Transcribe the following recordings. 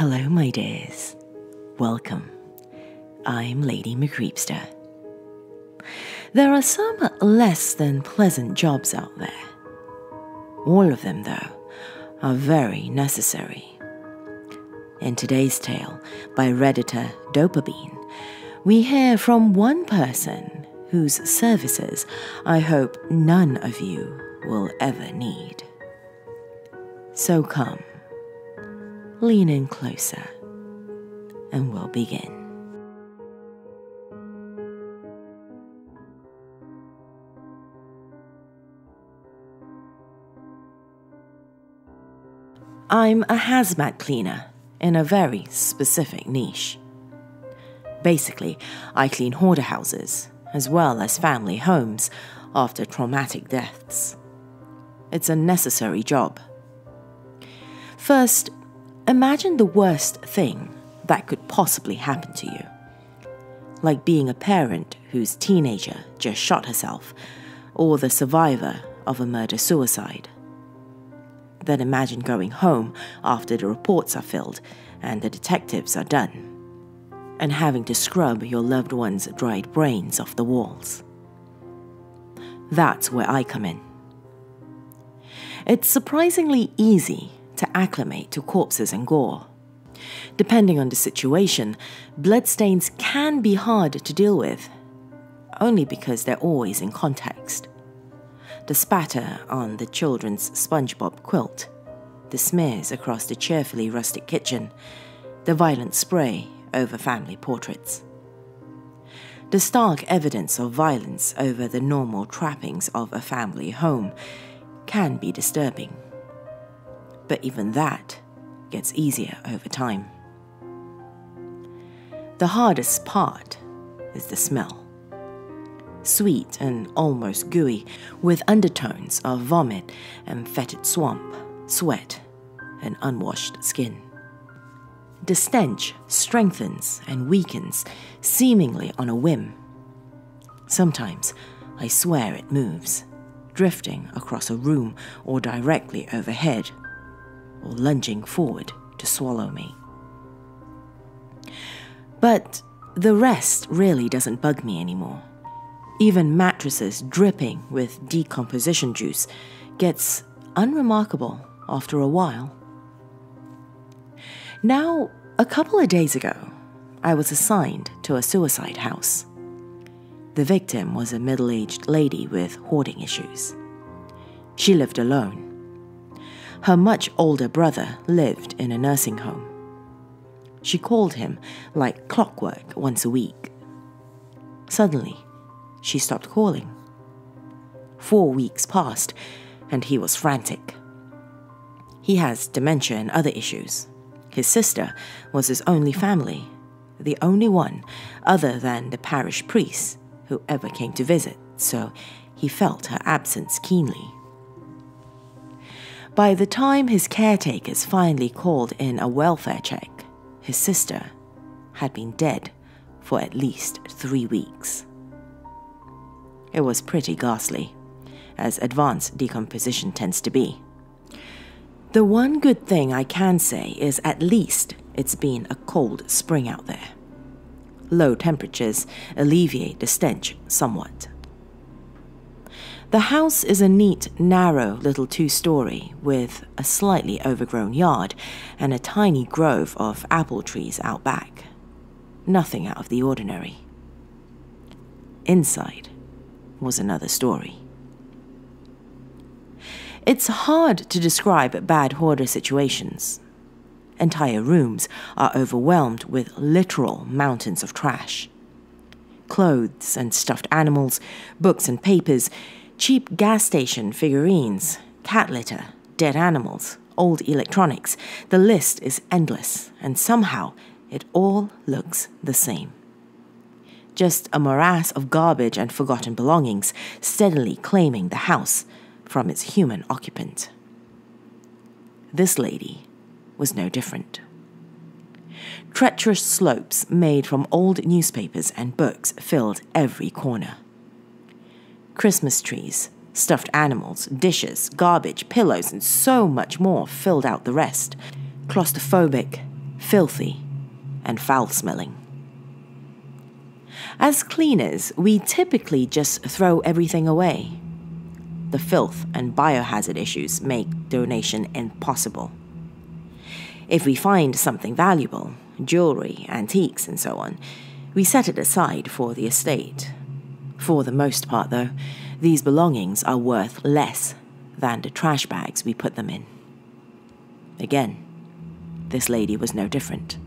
Hello, my dears. Welcome. I'm Lady McCreepster. There are some less than pleasant jobs out there. All of them, though, are very necessary. In today's tale, by Redditor Dopabean, we hear from one person whose services I hope none of you will ever need. So come, lean in closer, and we'll begin. I'm a hazmat cleaner in a very specific niche. Basically, I clean hoarder houses as well as family homes after traumatic deaths. It's a necessary job. First, imagine the worst thing that could possibly happen to you. Like being a parent whose teenager just shot herself, or the survivor of a murder-suicide. Then imagine going home after the reports are filled and the detectives are done, and having to scrub your loved one's dried brains off the walls. That's where I come in. It's surprisingly easy to acclimate to corpses and gore. Depending on the situation, bloodstains can be hard to deal with, only because they're always in context. The spatter on the children's SpongeBob quilt, the smears across the cheerfully rustic kitchen, the violent spray over family portraits. The stark evidence of violence over the normal trappings of a family home can be disturbing. But even that gets easier over time. The hardest part is the smell. Sweet and almost gooey, with undertones of vomit and fetid swamp, sweat, and unwashed skin. The stench strengthens and weakens, seemingly on a whim. Sometimes I swear it moves, drifting across a room or directly overhead, or lunging forward to swallow me. But the rest really doesn't bug me anymore. Even mattresses dripping with decomposition juice gets unremarkable after a while. Now, a couple of days ago, I was assigned to a suicide house. The victim was a middle-aged lady with hoarding issues. She lived alone. Her much older brother lived in a nursing home. She called him like clockwork once a week. Suddenly, she stopped calling. 4 weeks passed, and he was frantic. He has dementia and other issues. His sister was his only family, the only one other than the parish priest who ever came to visit, so he felt her absence keenly. By the time his caretakers finally called in a welfare check, his sister had been dead for at least 3 weeks. It was pretty ghastly, as advanced decomposition tends to be. The one good thing I can say is at least it's been a cold spring out there. Low temperatures alleviate the stench somewhat. The house is a neat, narrow little 2-story with a slightly overgrown yard and a tiny grove of apple trees out back. Nothing out of the ordinary. Inside was another story. It's hard to describe bad hoarder situations. Entire rooms are overwhelmed with literal mountains of trash. Clothes and stuffed animals, books and papers, cheap gas station figurines, cat litter, dead animals, old electronics. The list is endless, and somehow it all looks the same. Just a morass of garbage and forgotten belongings steadily claiming the house from its human occupant. This lady was no different. Treacherous slopes made from old newspapers and books filled every corner. Christmas trees, stuffed animals, dishes, garbage, pillows, and so much more filled out the rest. Claustrophobic, filthy and foul-smelling. As cleaners, we typically just throw everything away. The filth and biohazard issues make donation impossible. If we find something valuable, jewelry, antiques, and so on, we set it aside for the estate. For the most part, though, these belongings are worth less than the trash bags we put them in. Again, this lady was no different.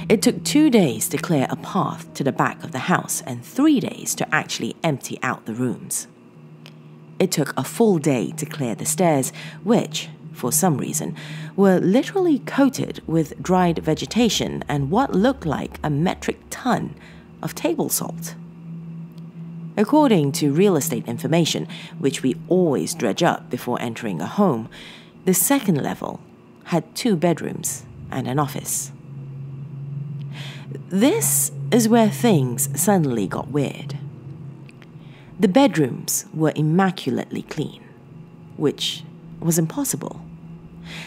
It took 2 days to clear a path to the back of the house and 3 days to actually empty out the rooms. It took a full day to clear the stairs, which, for some reason, were literally coated with dried vegetation and what looked like a metric ton of table salt. According to real estate information, which we always dredge up before entering a home, the second level had 2 bedrooms and an office. This is where things suddenly got weird. The bedrooms were immaculately clean, which was impossible.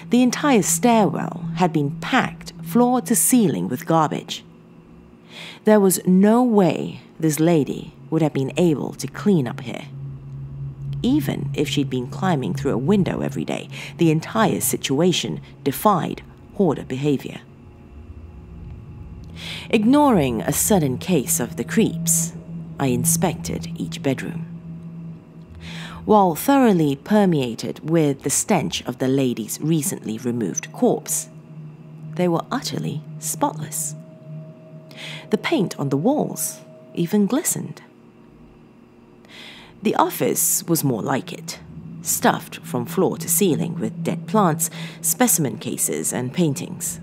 The entire stairwell had been packed floor to ceiling with garbage. There was no way this lady would have been able to clean up here. Even if she'd been climbing through a window every day, the entire situation defied hoarder behavior. Ignoring a sudden case of the creeps, I inspected each bedroom. While thoroughly permeated with the stench of the lady's recently removed corpse, they were utterly spotless. The paint on the walls even glistened. The office was more like it, stuffed from floor to ceiling with dead plants, specimen cases, and paintings.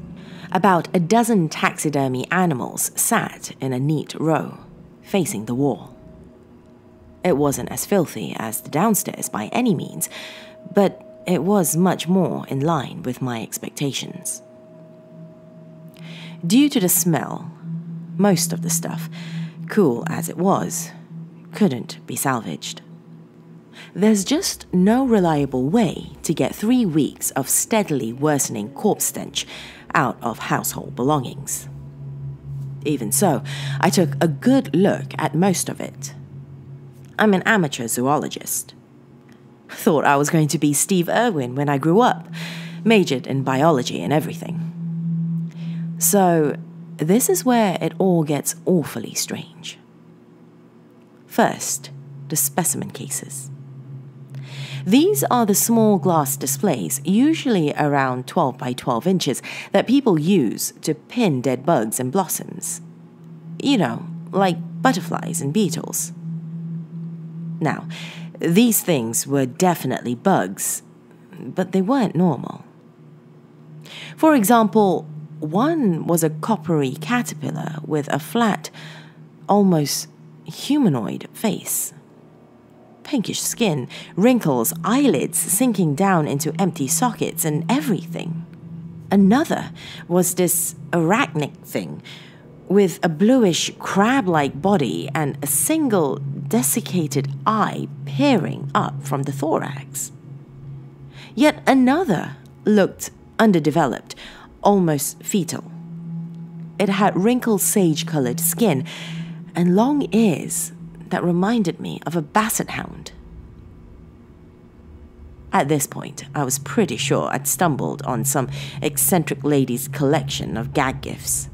About a dozen taxidermy animals sat in a neat row, facing the wall. It wasn't as filthy as the downstairs by any means, but it was much more in line with my expectations. Due to the smell, most of the stuff, cool as it was, couldn't be salvaged. There's just no reliable way to get 3 weeks of steadily worsening corpse stench out of household belongings. Even so, I took a good look at most of it. I'm an amateur zoologist. Thought I was going to be Steve Irwin when I grew up, majored in biology and everything. So, this is where it all gets awfully strange. First, the specimen cases. These are the small glass displays, usually around 12 by 12 inches, that people use to pin dead bugs and blossoms. You know, like butterflies and beetles. Now, these things were definitely bugs, but they weren't normal. For example, one was a coppery caterpillar with a flat, almost humanoid face. Pinkish skin, wrinkles, eyelids sinking down into empty sockets and everything. Another was this arachnic thing with a bluish crab-like body and a single desiccated eye peering up from the thorax. Yet another looked underdeveloped, almost fetal. It had wrinkled sage-colored skin and long ears that reminded me of a basset hound. At this point, I was pretty sure I'd stumbled on some eccentric lady's collection of gag gifts.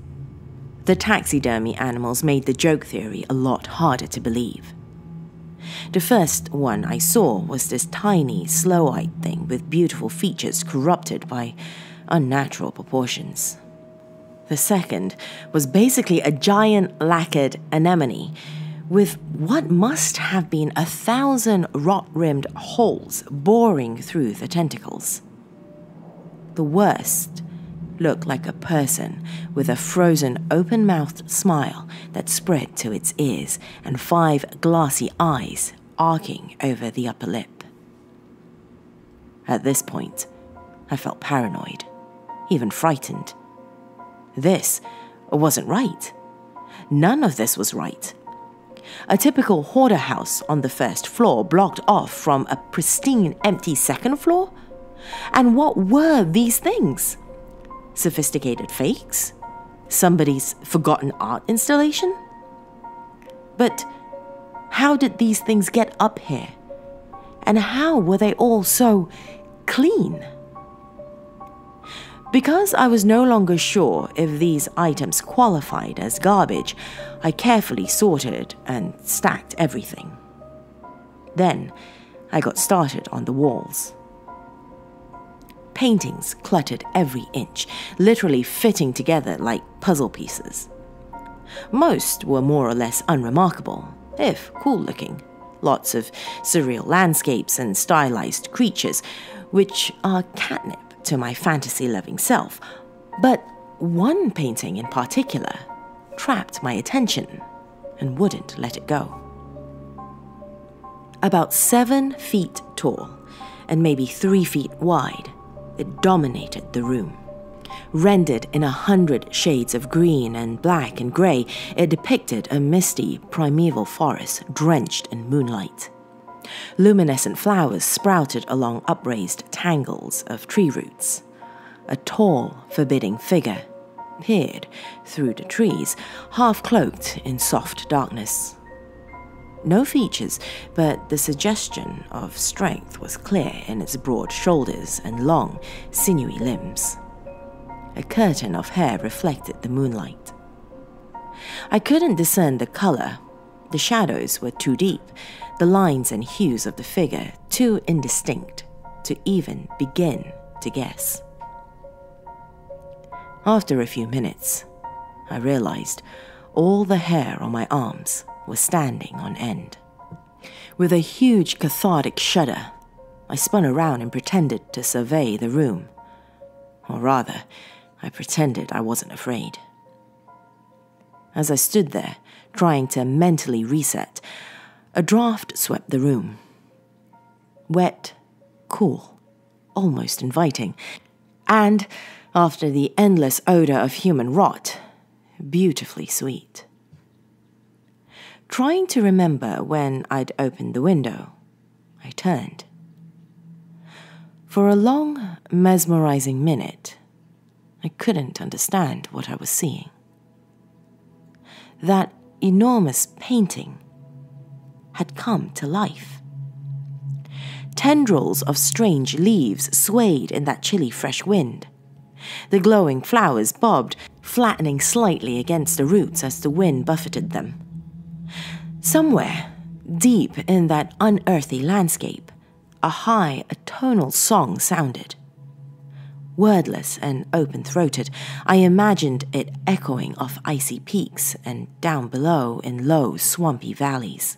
The taxidermy animals made the joke theory a lot harder to believe. The first one I saw was this tiny, slow-eyed thing with beautiful features corrupted by unnatural proportions. The second was basically a giant lacquered anemone with what must have been 1,000 rot-rimmed holes boring through the tentacles. The worst looked like a person with a frozen, open-mouthed smile that spread to its ears and 5 glassy eyes arcing over the upper lip. At this point, I felt paranoid, even frightened. This wasn't right. None of this was right. A typical hoarder house on the first floor blocked off from a pristine empty second floor? And what were these things? Sophisticated fakes? Somebody's forgotten art installation? But how did these things get up here? And how were they all so clean? Because I was no longer sure if these items qualified as garbage, I carefully sorted and stacked everything. Then I got started on the walls. Paintings cluttered every inch, literally fitting together like puzzle pieces. Most were more or less unremarkable, if cool-looking. Lots of surreal landscapes and stylized creatures, which are catnip to my fantasy-loving self. But one painting in particular trapped my attention and wouldn't let it go. About 7 feet tall and maybe 3 feet wide, it dominated the room. Rendered in 100 shades of green and black and grey, it depicted a misty, primeval forest drenched in moonlight. Luminescent flowers sprouted along upraised tangles of tree roots. A tall, forbidding figure peered through the trees, half cloaked in soft darkness. No features, but the suggestion of strength was clear in its broad shoulders and long, sinewy limbs. A curtain of hair reflected the moonlight. I couldn't discern the color. The shadows were too deep, the lines and hues of the figure too indistinct to even begin to guess. After a few minutes, I realized all the hair on my arms was standing on end. With a huge cathartic shudder, I spun around and pretended to survey the room. Or rather, I pretended I wasn't afraid. As I stood there, trying to mentally reset, a draft swept the room. Wet, cool, almost inviting, and, after the endless odor of human rot, beautifully sweet. Trying to remember when I'd opened the window, I turned. For a long, mesmerizing minute, I couldn't understand what I was seeing. That enormous painting had come to life. Tendrils of strange leaves swayed in that chilly fresh wind. The glowing flowers bobbed, flattening slightly against the roots as the wind buffeted them. Somewhere, deep in that unearthly landscape, a high, atonal song sounded. Wordless and open-throated, I imagined it echoing off icy peaks and down below in low, swampy valleys.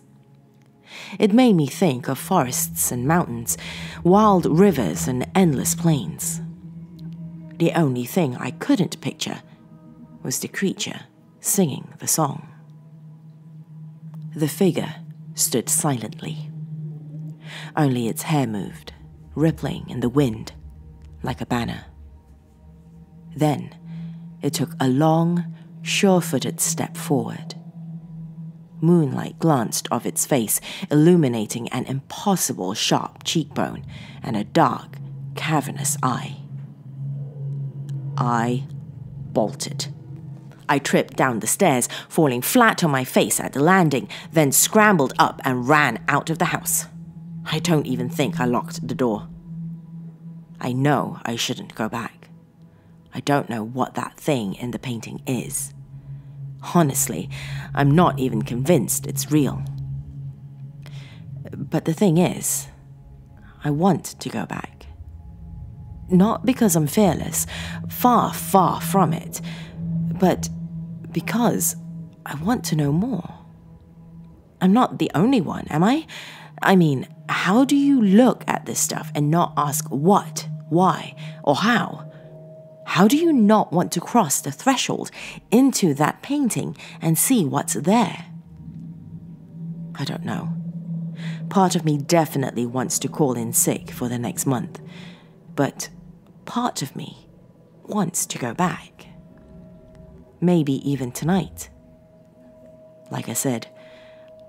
It made me think of forests and mountains, wild rivers and endless plains. The only thing I couldn't picture was the creature singing the song. The figure stood silently. Only its hair moved, rippling in the wind like a banner. Then it took a long, sure-footed step forward. Moonlight glanced off its face, illuminating an impossible sharp cheekbone and a dark, cavernous eye. I bolted. I tripped down the stairs, falling flat on my face at the landing, then scrambled up and ran out of the house. I don't even think I locked the door. I know I shouldn't go back. I don't know what that thing in the painting is. Honestly, I'm not even convinced it's real. But the thing is, I want to go back. Not because I'm fearless, far, far from it, but because I want to know more. I'm not the only one, am I? I mean, how do you look at this stuff and not ask what, why, or how? How do you not want to cross the threshold into that painting and see what's there? I don't know. Part of me definitely wants to call in sick for the next month, but part of me wants to go back. Maybe even tonight. Like I said,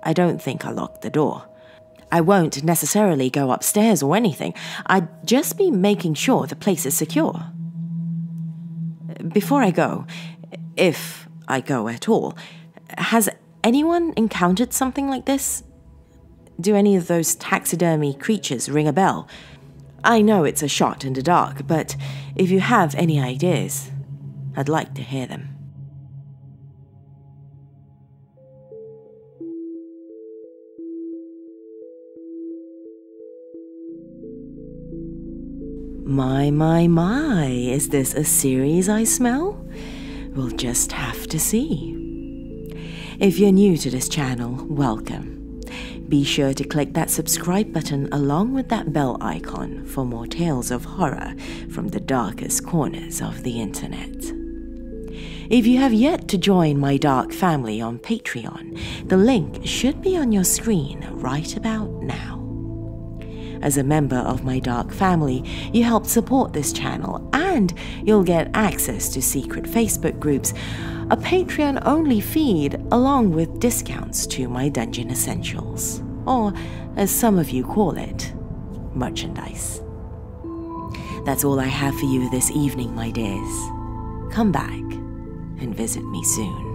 I don't think I locked the door. I won't necessarily go upstairs or anything. I'd just be making sure the place is secure. Before I go, if I go at all, has anyone encountered something like this? Do any of those taxidermy creatures ring a bell? I know it's a shot in the dark, but if you have any ideas, I'd like to hear them. My, is this a series I smell? We'll just have to see. If you're new to this channel, welcome. Be sure to click that subscribe button along with that bell icon for more tales of horror from the darkest corners of the internet. If you have yet to join my dark family on Patreon, the link should be on your screen right about now. As a member of my dark family, you help support this channel and you'll get access to secret Facebook groups, a Patreon-only feed, along with discounts to my Dungeon Essentials, or as some of you call it, merchandise. That's all I have for you this evening, my dears. Come back and visit me soon.